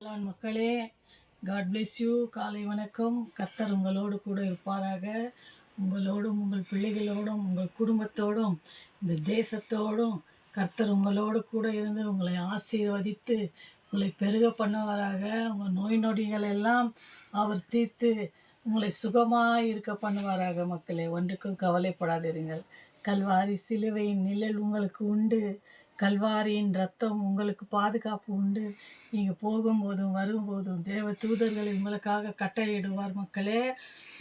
மக்களே, God bless you. காலை வணக்கம். கர்த்தர் உங்களோடு கூட இருப்பாராக. உங்களோடும் உங்கள் பிள்ளைகளோடும் உங்கள் குடும்பத்தோடும் இந்த தேசத்தோடும் கர்த்தர் உங்களோடு கூட இருந்து உங்களை ஆசீர்வதித்து உங்களை பெருக பண்ணுவாராக. உங்கள் நோய் நொடிகள் எல்லாம் அவர் தீர்த்து உங்களை சுகமாக இருக்க பண்ணுவாராக. மக்களே, ஒன்றுக்கும் கவலைப்படாதிருங்கள். கல்வாரி சிலுவையின் நிழல் உங்களுக்கு உண்டு. கல்வாரியின் ரத்தம் உங்களுக்கு பாதுகாப்பு உண்டு. நீங்கள் போகும்போதும் வரும்போதும் தேவ தூதர்களை உங்களுக்காக கட்டளையிடுவார். மக்களே,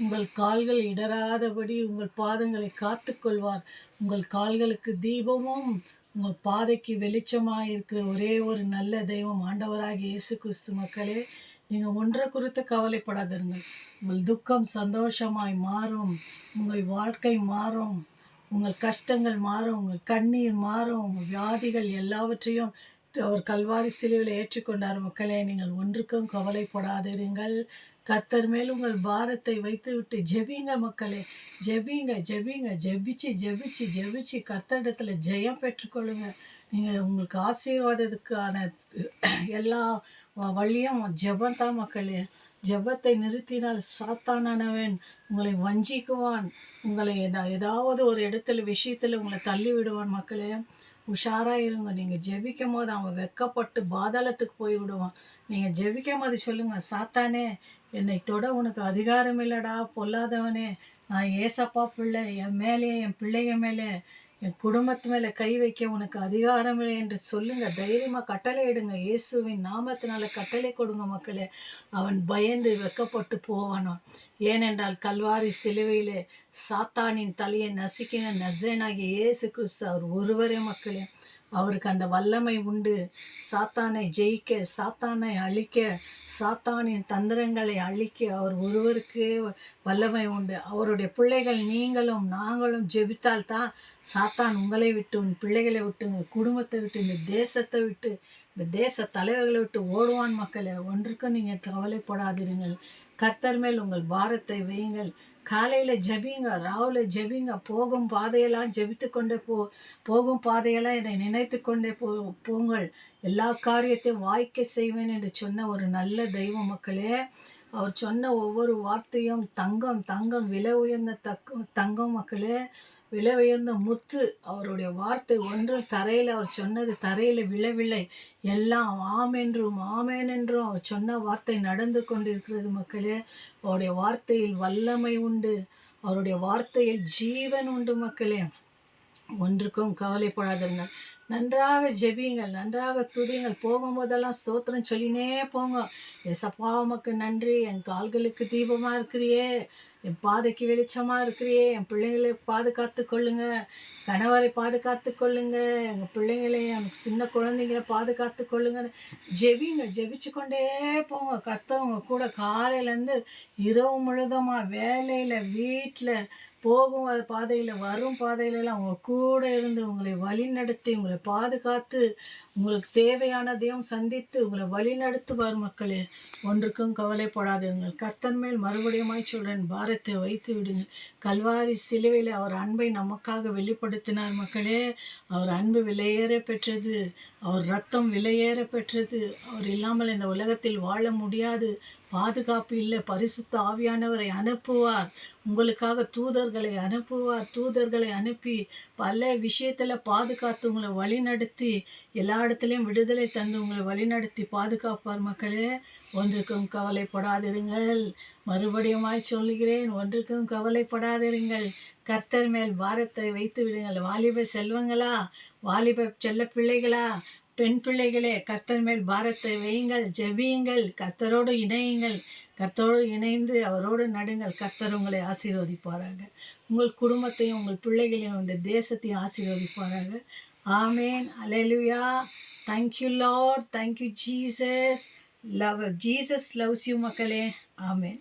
உங்கள் கால்கள் இடராதபடி உங்கள் பாதங்களை காத்து கொள்வார். உங்கள் கால்களுக்கு தீபமும் உங்கள் பாதைக்கு வெளிச்சமாக இருக்கிற ஒரே ஒரு நல்ல தெய்வம் ஆண்டவராகிய இயேசு கிறிஸ்து. மக்களே, நீங்கள் ஒன்றை குறித்து கவலைப்படாதிருங்கள். உங்கள் துக்கம் சந்தோஷமாய் மாறும். உங்கள் வாழ்க்கை மாறும். உங்கள் கஷ்டங்கள் மாறும். உங்கள் கண்ணீர் மாறும். உங்கள் வியாதிகள் எல்லாவற்றையும் அவர் கல்வாரி சிலுவையில் ஏற்றுக்கொண்டார். மக்களே, நீங்கள் ஒன்றுக்கும் கவலைப்படாதிருங்கள். கர்த்தர் மேல் உங்கள் பாரத்தை வைத்து விட்டு ஜெபிங்க. மக்களே, ஜெபிங்க ஜெபிங்க. ஜெபிச்சு ஜெபிச்சு ஜெபிச்சு கர்த்தரிடத்தில் ஜெயம் பெற்றுக்கொள்ளுங்க. நீங்கள் உங்களுக்கு ஆசீர்வாதத்துக்கான எல்லா வழியும் ஜெபந்தான். மக்களே, ஜெபத்தை நிறுத்தினால் சாத்தானவன் உங்களை வஞ்சிக்குவான். உங்களை ஏதாவது ஒரு இடத்துல விஷயத்தில் உங்களை தள்ளி விடுவான். மக்களே, உஷாராக இருங்க. நீங்கள் ஜெபிக்கும் போது அவன் வெக்கப்பட்டு பாதாளத்துக்கு போய் விடுவான். நீங்கள் ஜெபிக்கும் போது சொல்லுங்கள், சாத்தானே, என்னை தொட உனக்கு அதிகாரம் இல்லைடா, பொல்லாதவனே. நான் ஏசப்பா பிள்ளை. என் மேலே, என் பிள்ளைங்க மேலே, என் குடும்பத்து மேலே கை வைக்க உனக்கு அதிகாரம் இல்லை என்று சொல்லுங்கள். தைரியமாக கட்டளை இடுங்க. இயேசுவின் நாமத்தினால கட்டளை கொடுங்க. மக்களே, அவன் பயந்து வெக்கப்பட்டு போவானான். ஏனென்றால் கல்வாரி சிலுவையிலே சாத்தானின் தலையை நசுக்கின நசரேயனாகிய இயேசு கிறிஸ்து அவர் ஒருவரே. மக்களே, அவருக்கு அந்த வல்லமை உண்டு. சாத்தானை ஜெயிக்க, சாத்தானை அழிக்க, சாத்தானின் தந்திரங்களை அழிக்க அவர் ஒருவருக்கே வல்லமை உண்டு. அவருடைய பிள்ளைகள் நீங்களும் நாங்களும் ஜெபித்தால் தான் சாத்தான் உங்களை விட்டு, உன் பிள்ளைகளை விட்டு, உங்கள் குடும்பத்தை விட்டு, இந்த தேசத்தை விட்டு, இந்த தேச தலைவர்களை விட்டு ஓடுவான். மக்களே, ஒன்றுக்கும் நீங்கள் கவலைப்படாதிருங்கள். கர்த்தர் மேல் உங்கள் பாரத்தை வையுங்கள். காலையில் ஜெபிங்க, ராவில் ஜெபிங்க. போகும் பாதையெல்லாம் ஜெபித்து கொண்டே போகும் பாதையெல்லாம் என்னை நினைத்து கொண்டே போங்கள். எல்லா காரியத்தையும் வாய்க்க செய்வேன் என்று சொன்ன ஒரு நல்ல தெய்வம். மக்களே, அவர் சொன்ன ஒவ்வொரு வார்த்தையும் தங்கம். தங்கம் விலை உயர்ந்த தங்கம். மக்களே, விலை உயர்ந்த முத்து. அவருடைய வார்த்தை ஒன்றும் தரையில், அவர் சொன்னது தரையில் விழவில்லை. எல்லாம் ஆமென்றும் ஆமேன் என்றும் அவர் சொன்ன வார்த்தை நடந்து கொண்டிருக்கிறது. மக்களே, அவருடைய வார்த்தையில் வல்லமை உண்டு. அவருடைய வார்த்தையில் ஜீவன் உண்டு. மக்களே, ஒன்றுக்கும் கவலைப்படாதீர்கள். நன்றாக ஜெபியுங்கள், நன்றாக துதியுங்கள். போகும்போதெல்லாம் ஸ்தோத்திரம் சொல்லினே போங்க. ஏசப்பா, உமக்கு நன்றி. என் கால்களுக்கு தீபமாக இருக்கிறியே, என் பாதைக்கு வெளிச்சமாக இருக்கிறியே, என் பிள்ளைங்களை பாதுகாத்து கொள்ளுங்க, கணவரை பாதுகாத்து கொள்ளுங்க, எங்கள் பிள்ளைங்களை, என் சின்ன குழந்தைங்களை பாதுகாத்து கொள்ளுங்க. ஜெபிங்க, ஜெபிச்சு கொண்டே போங்க. கர்த்தவங்க கூட காலையிலேருந்து இரவு முழுதுமாக வேலையில், வீட்டில், போகும் பாதையில், வரும் பாதையிலலாம் அவங்க கூட இருந்து உங்களை வழி நடத்தி, உங்களை பாதுகாத்து, உங்களுக்கு தேவையானதையும் சந்தித்து உங்களை வழி நடத்துவார். மக்களே, ஒன்றுக்கும் கவலைப்படாதீர்கள். கர்த்தர் மேல் மறுபடியுமாய் சொல்கிறேன், பாரத்தை வைத்து விடுங்கள். கல்வாரி சிலுவையில் அவர் அன்பை நமக்காக வெளிப்படுத்தினார். மக்களே, அவர் அன்பு விலையேற பெற்றது. அவர் ரத்தம் விலையேற பெற்றது. அவர் இல்லாமல் இந்த உலகத்தில் வாழ முடியாது. பாதுகாப்பு இல்லை. பரிசுத்த ஆவியானவரை அனுப்புவார். உங்களுக்காக தூதர்களை அனுப்புவார். தூதர்களை அனுப்பி பல விஷயத்தில் பாதுகாத்து உங்களை வழி நடத்தி, எல்லா இடத்துலையும் விடுதலை தந்து உங்களை வழி நடத்தி பாதுகாப்பார். மக்களே, ஒன்றுக்கும் கவலைப்படாதிருங்கள். மறுபடியுமாய் சொல்லுகிறேன், ஒன்றுக்கும் கவலைப்படாதிருங்கள். கர்த்தர் மேல் பாரத்தை வைத்து விடுங்கள். வாலிப செல்வங்களா, வாலிப செல்ல பிள்ளைகளா, பெண் பிள்ளைகளே, கர்த்தர் மேல் பாரத்தை வையுங்கள். ஜெபியுங்கள். கர்த்தரோடு இணையுங்கள். கர்த்தரோடு இணைந்து அவரோடு நடுங்கள். கர்த்தர் உங்களை ஆசீர்வதிப்பாராக. உங்கள் குடும்பத்தையும் உங்கள் பிள்ளைகளையும் இந்த தேசத்தையும் ஆசீர்வதிப்பாராக. ஆமேன். அல்லேலூயா. Thank you lord. Thank you Jesus. Jesus loves you. மக்களே, ஆமேன்.